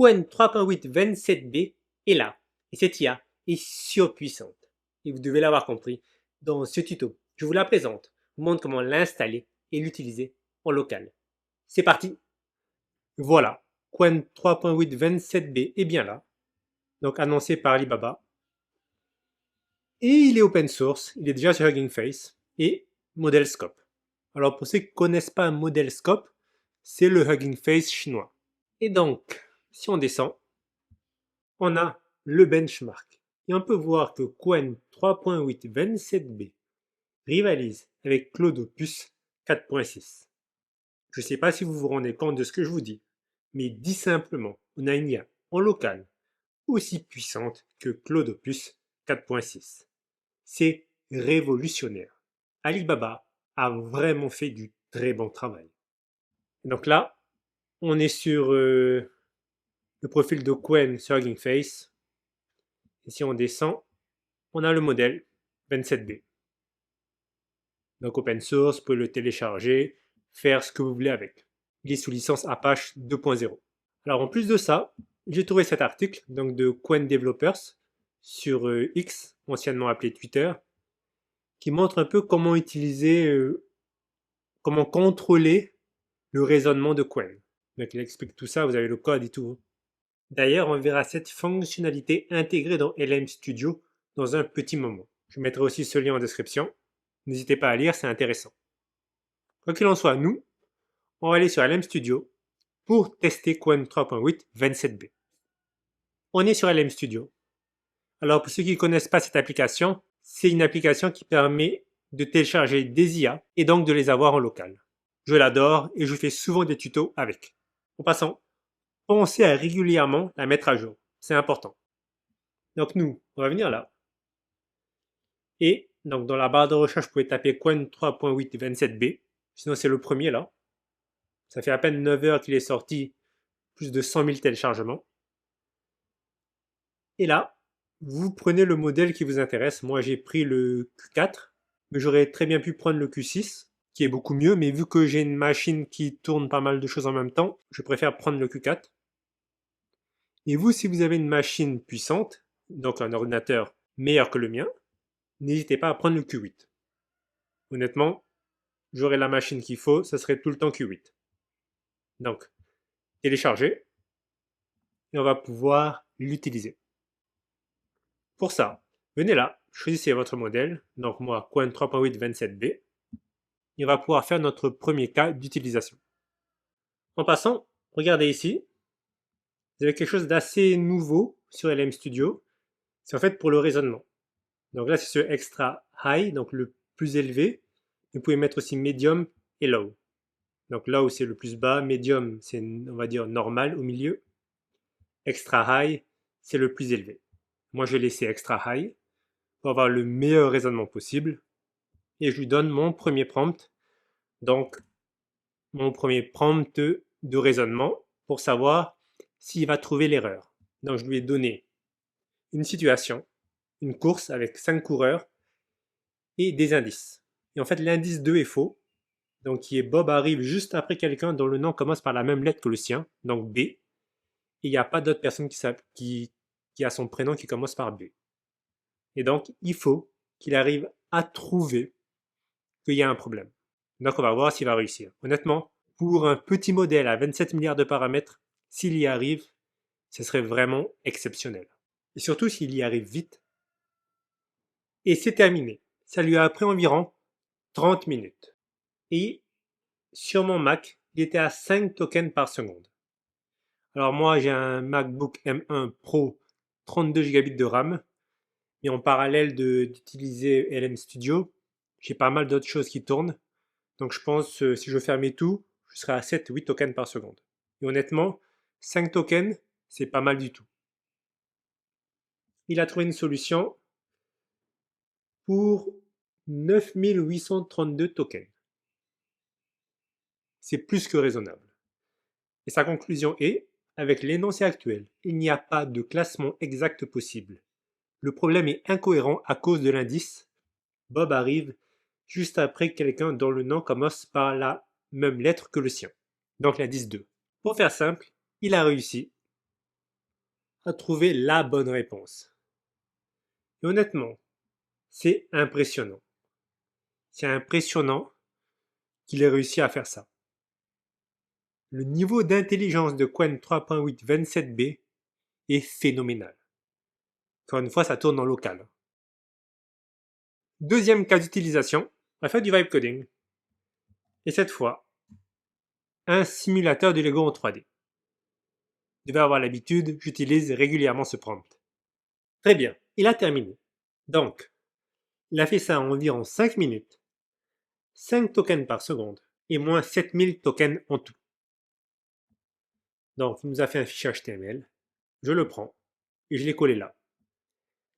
Qwen 3.8 27B est là, et cette IA est surpuissante. Et vous devez l'avoir compris dans ce tuto. Je vous la présente, vous montre comment l'installer et l'utiliser en local. C'est parti! Voilà, Qwen 3.8 27B est bien là, donc annoncé par Alibaba. Et il est open source, il est déjà sur Hugging Face et Modelscope. Alors pour ceux qui ne connaissent pas Modelscope, c'est le Hugging Face chinois. Et donc, si on descend, on a le benchmark. Et on peut voir que Qwen 3.8 27B rivalise avec Claude Opus 4.6. Je ne sais pas si vous vous rendez compte de ce que je vous dis, mais dit simplement, on a une IA en local aussi puissante que Claude Opus 4.6. C'est révolutionnaire. Alibaba a vraiment fait du très bon travail. Et donc là, on est sur le profil de Qwen sur Hugging Face. Et si on descend, on a le modèle 27B. Donc open source, vous pouvez le télécharger, faire ce que vous voulez avec. Il est sous licence Apache 2.0. Alors en plus de ça, j'ai trouvé cet article donc de Qwen Developers sur X, anciennement appelé Twitter, qui montre un peu comment utiliser, comment contrôler le raisonnement de Qwen. Donc il explique tout ça, vous avez le code et tout. D'ailleurs, on verra cette fonctionnalité intégrée dans LM Studio dans un petit moment. Je mettrai aussi ce lien en description. N'hésitez pas à lire, c'est intéressant. Quoi qu'il en soit, nous, on va aller sur LM Studio pour tester Qwen 3.8 27B. On est sur LM Studio. Alors pour ceux qui ne connaissent pas cette application, c'est une application qui permet de télécharger des IA et donc de les avoir en local. Je l'adore et je fais souvent des tutos avec. En passant, pensez à régulièrement la mettre à jour. C'est important. Donc nous, on va venir là. Et donc dans la barre de recherche, vous pouvez taper Qwen 3.8 27B. Sinon c'est le premier là. Ça fait à peine 9 heures qu'il est sorti, plus de 100 000 téléchargements. Et là, vous prenez le modèle qui vous intéresse. Moi j'ai pris le Q4, mais j'aurais très bien pu prendre le Q6, qui est beaucoup mieux, mais vu que j'ai une machine qui tourne pas mal de choses en même temps, je préfère prendre le Q4. Et vous, si vous avez une machine puissante, donc un ordinateur meilleur que le mien, n'hésitez pas à prendre le Q8. Honnêtement, j'aurais la machine qu'il faut, ça serait tout le temps Q8. Donc, télécharger, et on va pouvoir l'utiliser. Pour ça, venez là, choisissez votre modèle, donc moi, Qwen 3.8 27B, et on va pouvoir faire notre premier cas d'utilisation. En passant, regardez ici, vous avez quelque chose d'assez nouveau sur LM Studio, c'est en fait pour le raisonnement. Donc là, c'est sur Extra High, donc le plus élevé. Vous pouvez mettre aussi Medium et Low. Donc Low, c'est le plus bas. Medium, c'est, on va dire, normal au milieu. Extra High, c'est le plus élevé. Moi, je vais laisser Extra High pour avoir le meilleur raisonnement possible. Et je lui donne mon premier prompt. Donc, mon premier prompt de raisonnement pour savoir s'il va trouver l'erreur. Donc, je lui ai donné une situation, une course avec 5 coureurs et des indices. Et en fait, l'indice 2 est faux. Donc, qui est Bob arrive juste après quelqu'un dont le nom commence par la même lettre que le sien, donc B. Et il n'y a pas d'autre personne qui a son prénom qui commence par B. Et donc, il faut qu'il arrive à trouver qu'il y a un problème. Donc, on va voir s'il va réussir. Honnêtement, pour un petit modèle à 27 milliards de paramètres, s'il y arrive, ce serait vraiment exceptionnel. Et surtout s'il y arrive vite. Et c'est terminé. Ça lui a pris environ 30 minutes. Et sur mon Mac, il était à 5 tokens par seconde. Alors moi, j'ai un MacBook M1 Pro 32 Go de RAM. Et en parallèle d'utiliser LM Studio, j'ai pas mal d'autres choses qui tournent. Donc je pense, si je fermais tout, je serais à 7-8 tokens par seconde. Et honnêtement, 5 tokens, c'est pas mal du tout. Il a trouvé une solution pour 9832 tokens. C'est plus que raisonnable. Et sa conclusion est, avec l'énoncé actuel, il n'y a pas de classement exact possible. Le problème est incohérent à cause de l'indice. Bob arrive juste après quelqu'un dont le nom commence par la même lettre que le sien. Donc l'indice 2. Pour faire simple, il a réussi à trouver la bonne réponse. Et honnêtement, c'est impressionnant. C'est impressionnant qu'il ait réussi à faire ça. Le niveau d'intelligence de Qwen 3.8 27b est phénoménal. Encore une fois, ça tourne en local. Deuxième cas d'utilisation, on va faire du vibe coding. Et cette fois, un simulateur de Lego en 3D. Vous devez avoir l'habitude, j'utilise régulièrement ce prompt. Très bien, il a terminé. Donc, il a fait ça en environ 5 minutes, 5 tokens par seconde, et moins 7000 tokens en tout. Donc, il nous a fait un fichier HTML, je le prends, et je l'ai collé là.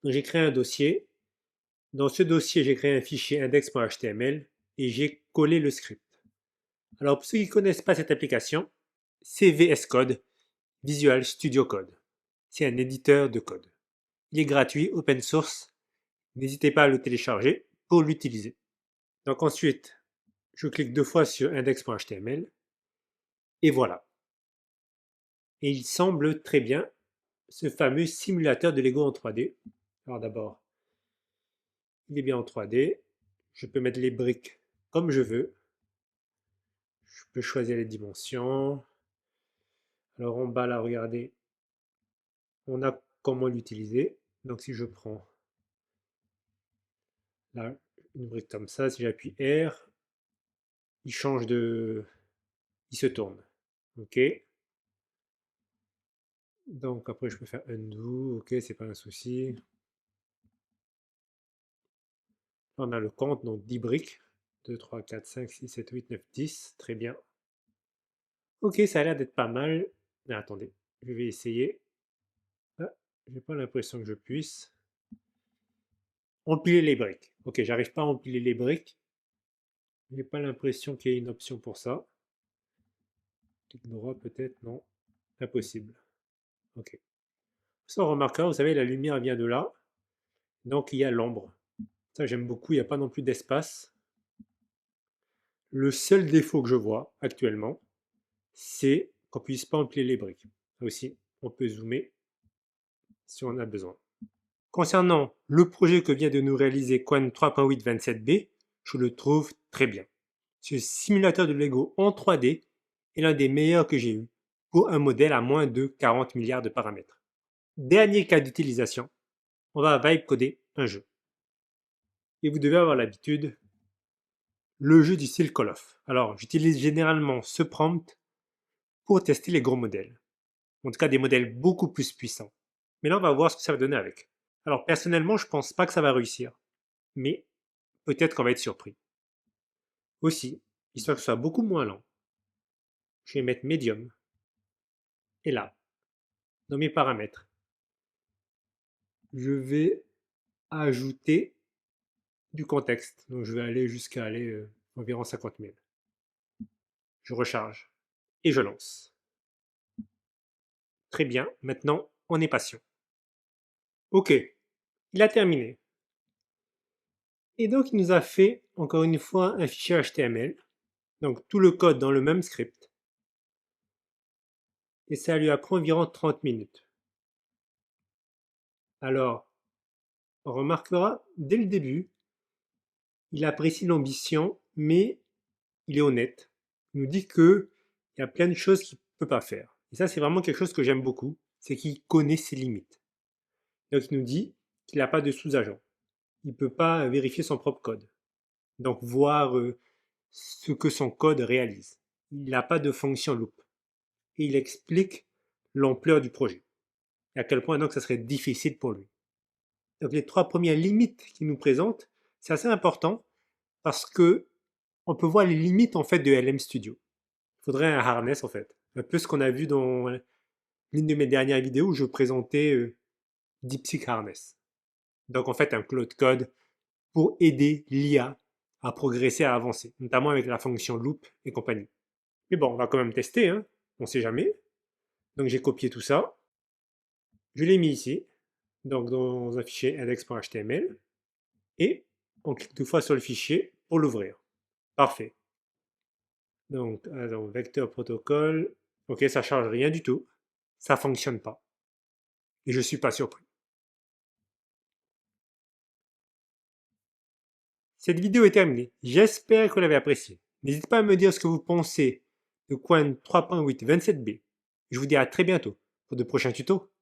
Donc, j'ai créé un dossier. Dans ce dossier, j'ai créé un fichier index.html, et j'ai collé le script. Alors, pour ceux qui ne connaissent pas cette application, c'est VS Code, Visual Studio Code. C'est un éditeur de code. Il est gratuit, open source. N'hésitez pas à le télécharger pour l'utiliser. Donc ensuite, je clique 2 fois sur index.html et voilà. Et il semble très bien, ce fameux simulateur de Lego en 3D. Alors d'abord, il est bien en 3D. Je peux mettre les briques comme je veux. Je peux choisir les dimensions. Alors en bas là, regardez, on a comment l'utiliser. Donc si je prends là une brique comme ça, si j'appuie R, il change de... il se tourne. OK. Donc après je peux faire undo, OK, c'est pas un souci. On a le compte, donc 10 briques. 2, 3, 4, 5, 6, 7, 8, 9, 10. Très bien. Ok, ça a l'air d'être pas mal. Mais attendez, je vais essayer. Ah, j'ai pas l'impression que je puisse. Empiler les briques. Ok, j'arrive pas à empiler les briques. J'ai pas l'impression qu'il y ait une option pour ça. Clic droit peut-être, non. Impossible. Ok. Ça, on remarquera, vous savez, la lumière vient de là. Donc il y a l'ombre. Ça, j'aime beaucoup, il n'y a pas non plus d'espace. Le seul défaut que je vois actuellement, c'est qu'on ne puisse pas empiler les briques. Aussi, on peut zoomer si on a besoin. Concernant le projet que vient de nous réaliser Quan 3.8 27b, je le trouve très bien. Ce simulateur de Lego en 3D est l'un des meilleurs que j'ai eu pour un modèle à moins de 40 milliards de paramètres. Dernier cas d'utilisation, on va vibe coder un jeu. Et vous devez avoir l'habitude, le jeu du style Call of. Alors, j'utilise généralement ce prompt pour tester les gros modèles. En tout cas, des modèles beaucoup plus puissants. Mais là, on va voir ce que ça va donner avec. Alors, personnellement, je ne pense pas que ça va réussir. Mais peut-être qu'on va être surpris. Aussi, histoire que ce soit beaucoup moins lent, je vais mettre Medium. Et là, dans mes paramètres, je vais ajouter du contexte. Donc, je vais aller jusqu'à environ 50 000. Je recharge et je lance. Très bien, maintenant, on est patient. Ok, il a terminé. Et donc, il nous a fait, encore une fois, un fichier HTML. Donc, tout le code dans le même script. Et ça lui a pris environ 30 minutes. Alors, on remarquera dès le début, il apprécie l'ambition, mais il est honnête. Il nous dit qu'il y a plein de choses qu'il ne peut pas faire. Et ça, c'est vraiment quelque chose que j'aime beaucoup, c'est qu'il connaît ses limites. Donc, il nous dit qu'il n'a pas de sous-agent. Il ne peut pas vérifier son propre code. Donc, voir ce que son code réalise. Il n'a pas de fonction loop. Et il explique l'ampleur du projet. Et à quel point donc ça serait difficile pour lui. Donc, les 3 premières limites qu'il nous présente, c'est assez important parce que on peut voir les limites en fait de LM Studio. Il faudrait un harness en fait. Un peu ce qu'on a vu dans l'une de mes dernières vidéos où je présentais DeepSeek Harness. Donc en fait un cloud code pour aider l'IA à progresser, à avancer, notamment avec la fonction loop et compagnie. Mais bon, on va quand même tester, hein. On ne sait jamais. Donc j'ai copié tout ça. Je l'ai mis ici, donc dans un fichier index.html. Et on clique 2 fois sur le fichier pour l'ouvrir. Parfait. Donc, vecteur protocole. Ok, ça charge rien du tout. Ça fonctionne pas. et je ne suis pas surpris. Cette vidéo est terminée, j'espère que vous l'avez appréciée. N'hésitez pas à me dire ce que vous pensez de Qwen 3.8 27b. Je vous dis à très bientôt pour de prochains tutos.